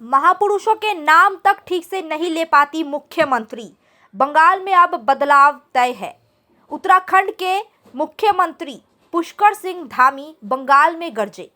महापुरुषों के नाम तक ठीक से नहीं ले पाती मुख्यमंत्री। बंगाल में अब बदलाव तय है। उत्तराखंड के मुख्यमंत्री पुष्कर सिंह धामी बंगाल में गरजे।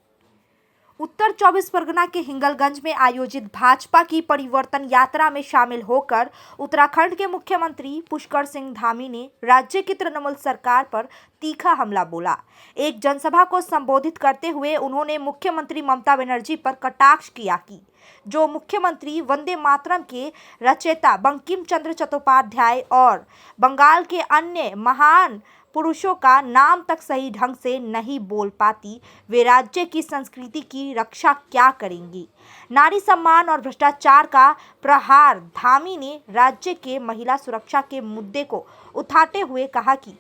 उत्तर 24 परगना के हिंगलगंज में आयोजित भाजपा की परिवर्तन यात्रा में शामिल होकर उत्तराखंड के मुख्यमंत्री पुष्कर सिंह धामी ने राज्य की तृणमूल सरकार पर तीखा हमला बोला। एक जनसभा को संबोधित करते हुए उन्होंने मुख्यमंत्री ममता बनर्जी पर कटाक्ष किया कि जो मुख्यमंत्री वंदे मातरम के रचयिता बंकिम चंद्र चट्टोपाध्याय और बंगाल के अन्य महान पुरुषों का नाम तक सही ढंग से नहीं बोल पाती, वे राज्य की संस्कृति की रक्षा क्या करेंगी। नारी सम्मान और भ्रष्टाचार का प्रहार। धामी ने राज्य के महिला सुरक्षा के मुद्दे को उठाते हुए कहा कि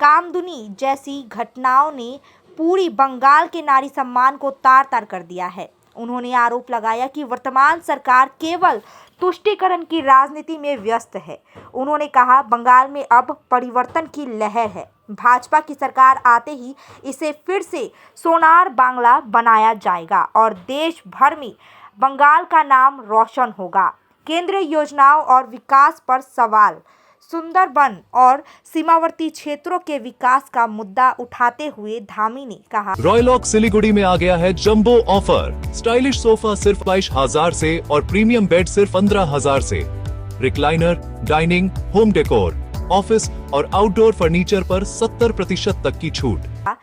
कामदुनी जैसी घटनाओं ने पूरी बंगाल के नारी सम्मान को तार तार कर दिया है। उन्होंने आरोप लगाया कि वर्तमान सरकार केवल तुष्टीकरण की राजनीति में व्यस्त है। उन्होंने कहा, बंगाल में अब परिवर्तन की लहर है। भाजपा की सरकार आते ही इसे फिर से सोनार बांग्ला बनाया जाएगा और देश भर में बंगाल का नाम रोशन होगा। केंद्रीय योजनाओं और विकास पर सवाल। सुंदरबन और सीमावर्ती क्षेत्रों के विकास का मुद्दा उठाते हुए धामी ने कहा, रॉयलॉक सिलीगुड़ी में आ गया है जंबो ऑफर। स्टाइलिश सोफा सिर्फ 22,000 से और प्रीमियम बेड सिर्फ 15,000 से। Recliner, dining, home decor, office और आउटडोर फर्नीचर पर 70% तक की छूट।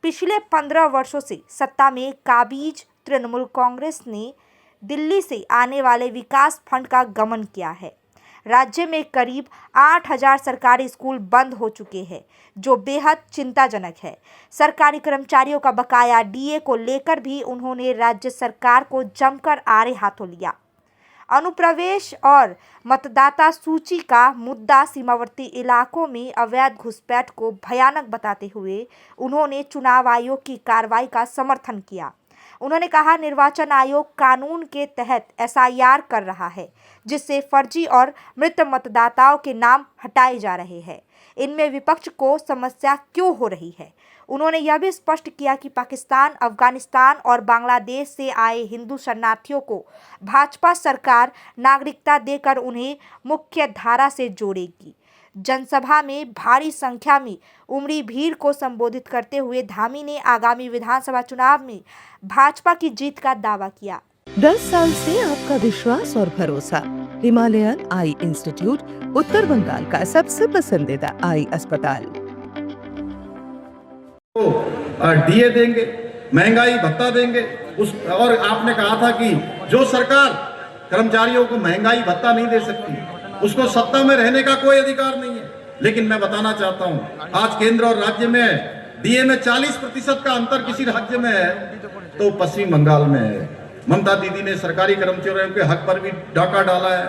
पिछले 15 वर्षों से सत्ता में काबिज तृणमूल कांग्रेस ने दिल्ली से आने वाले विकास फंड का गमन किया है। राज्य में करीब 8,000 सरकारी स्कूल बंद हो चुके हैं, जो बेहद चिंताजनक है। सरकारी कर्मचारियों का बकाया डीए को लेकर भी उन्होंने राज्य सरकार को जमकर आड़े हाथों लिया। अनुप्रवेश और मतदाता सूची का मुद्दा। सीमावर्ती इलाकों में अवैध घुसपैठ को भयानक बताते हुए उन्होंने चुनाव आयोग की कार्रवाई का समर्थन किया। उन्होंने कहा, निर्वाचन आयोग कानून के तहत एसआईआर कर रहा है, जिससे फर्जी और मृत मतदाताओं के नाम हटाए जा रहे हैं। इनमें विपक्ष को समस्या क्यों हो रही है। उन्होंने यह भी स्पष्ट किया कि पाकिस्तान, अफगानिस्तान और बांग्लादेश से आए हिंदू शरणार्थियों को भाजपा सरकार नागरिकता देकर उन्हें मुख्य धारा से जोड़ेगी। जनसभा में भारी संख्या में उमड़ी भीड़ को संबोधित करते हुए धामी ने आगामी विधानसभा चुनाव में भाजपा की जीत का दावा किया। 10 साल से आपका विश्वास और भरोसा। हिमालयन आई इंस्टीट्यूट, उत्तर बंगाल का सबसे पसंदीदा आई अस्पताल। डीए देंगे, महंगाई भत्ता देंगे। और आपने कहा था कि जो सरकार कर्मचारियों को महंगाई भत्ता नहीं दे सकती, उसको सत्ता में रहने का कोई अधिकार नहीं है। लेकिन मैं बताना चाहता हूं, आज केंद्र और राज्य में डीए में 40% का अंतर किसी राज्य में है तो पश्चिम बंगाल में है। ममता दीदी ने सरकारी कर्मचारियों के हक पर भी डाका डाला है।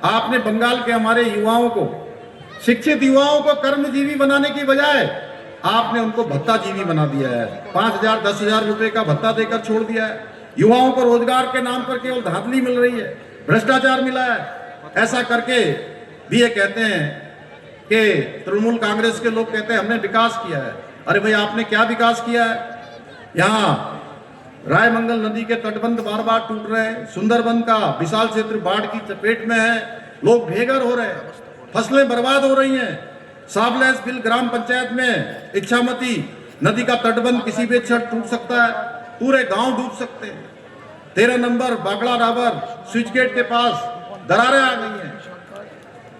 आपने बंगाल के हमारे युवाओं को, शिक्षित युवाओं को कर्मजीवी बनाने की बजाय आपने उनको भत्ताजीवी बना दिया है। 5,000 10,000 रुपए का भत्ता देकर छोड़ दिया है। युवाओं को रोजगार के नाम पर केवल धांधली मिल रही है, भ्रष्टाचार मिला है। ऐसा करके भी ये कहते हैं कि तृणमूल कांग्रेस के लोग कहते हैं हमने विकास किया है। अरे भाई, आपने क्या विकास किया है? यहाँ रायमंगल नदी के तटबंध बार बार टूट रहे हैं। सुंदरबन का विशाल क्षेत्र बाढ़ की चपेट में है। लोग बेघर हो रहे हैं, फसलें बर्बाद हो रही हैं। साबलेस बिल ग्राम पंचायत में इच्छामती नदी का तटबंध किसी भी क्षण टूट सकता है, पूरे गांव डूब सकते हैं। 13 नंबर बागड़ा डाबर स्विच गेट के पास दरारें आ गई हैं।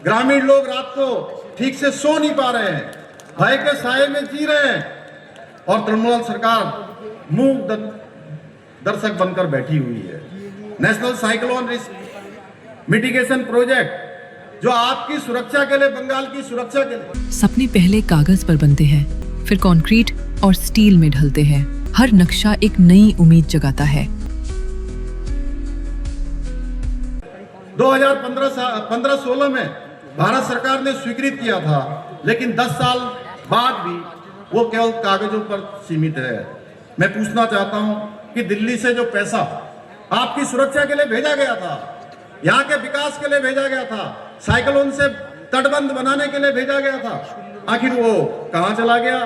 ग्रामीण लोग रात को ठीक से सो नहीं पा रहे हैं, भय के साये में जी रहे हैं और तृणमूल सरकार मूक दर्शक बनकर बैठी हुई है। National cyclone risk mitigation project जो आपकी सुरक्षा के लिए, बंगाल की सुरक्षा के लिए। सपने पहले कागज पर बनते हैं, फिर कंक्रीट और स्टील में ढलते हैं। हर नक्शा एक नई उम्मीद जगाता है। 2015-16 में भारत सरकार ने स्वीकृत किया था, लेकिन 10 साल बाद भी वो केवल कागजों पर सीमित है। मैं पूछना चाहता हूं कि दिल्ली से जो पैसा आपकी सुरक्षा के लिए भेजा गया था, यहाँ के विकास के लिए भेजा गया था, साइक्लोन से तटबंध बनाने के लिए भेजा गया था, आखिर वो कहां चला गया?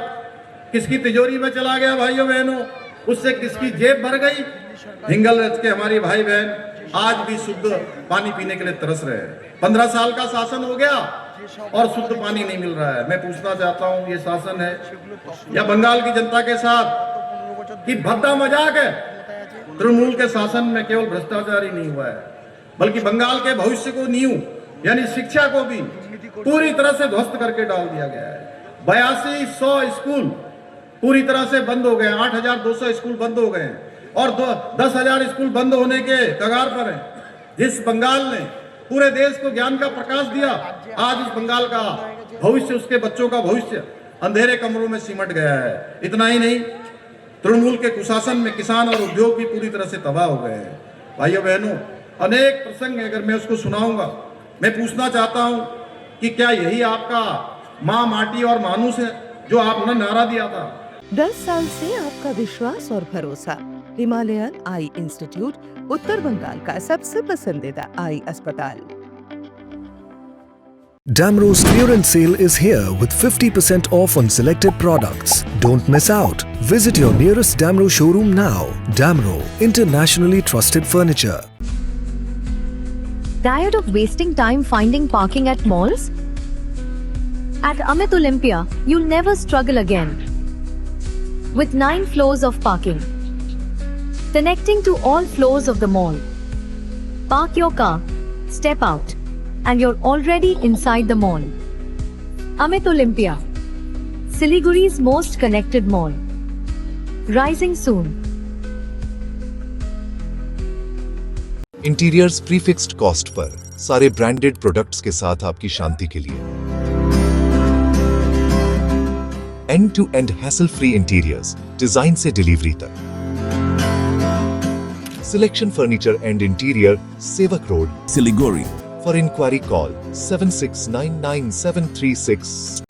किसकी तिजोरी में चला गया भाइयों बहनों? उससे किसकी जेब भर गई? हिंगलगंज के हमारी भाई बहन आज भी शुद्ध पानी पीने के लिए तरस रहे हैं। 15 साल का शासन हो गया और शुद्ध पानी नहीं मिल रहा है। मैं पूछना चाहता हूं, ये शासन है या बंगाल की जनता के साथ कि भद्दा मजाक है? तृणमूल के शासन में केवल भ्रष्टाचार ही नहीं हुआ है, बल्कि बंगाल के भविष्य को नींव यानी शिक्षा को भी पूरी तरह से ध्वस्त करके डाल दिया गया है। 8200 स्कूल पूरी तरह से बंद हो गए, 8200 स्कूल बंद हो गए और 10,000 स्कूल बंद होने के कगार पर हैं। जिस बंगाल ने पूरे देश को ज्ञान का प्रकाश दिया, आज उस बंगाल का भविष्य, उसके बच्चों का भविष्य अंधेरे कमरों में सिमट गया है। इतना ही नहीं, तृणमूल के कुशासन में किसान और उद्योग भी पूरी तरह से तबाह हो गए हैं। भाइयों बहनों, अनेक प्रसंग है, अगर मैं उसको सुनाऊंगा। मैं पूछना चाहता हूं कि क्या यही आपका माँ माटी और मानुष है जो आपने नारा दिया था? 10 साल से आपका विश्वास और भरोसा। हिमालयन आई इंस्टीट्यूट, उत्तर बंगाल का सबसे पसंदीदा आई अस्पताल। Damro's clearance sale is here with 50% off on selected products. Don't miss out. Visit your nearest Damro showroom now. Damro, internationally trusted furniture. Tired of wasting time finding parking at malls? At Amit Olympia, you'll never struggle again. With 9 floors of parking, connecting to all floors of the mall. Park your car, step out, and you're already inside the mall. Amit Olympia, Siliguri's most connected mall. Rising soon. Interiors prefixed cost per, सारे branded products के साथ आपकी शांति के लिए। End to end hassle free interiors, design से delivery तक। Selection furniture and interior, Sevoke road, Siliguri. For inquiry call 76997363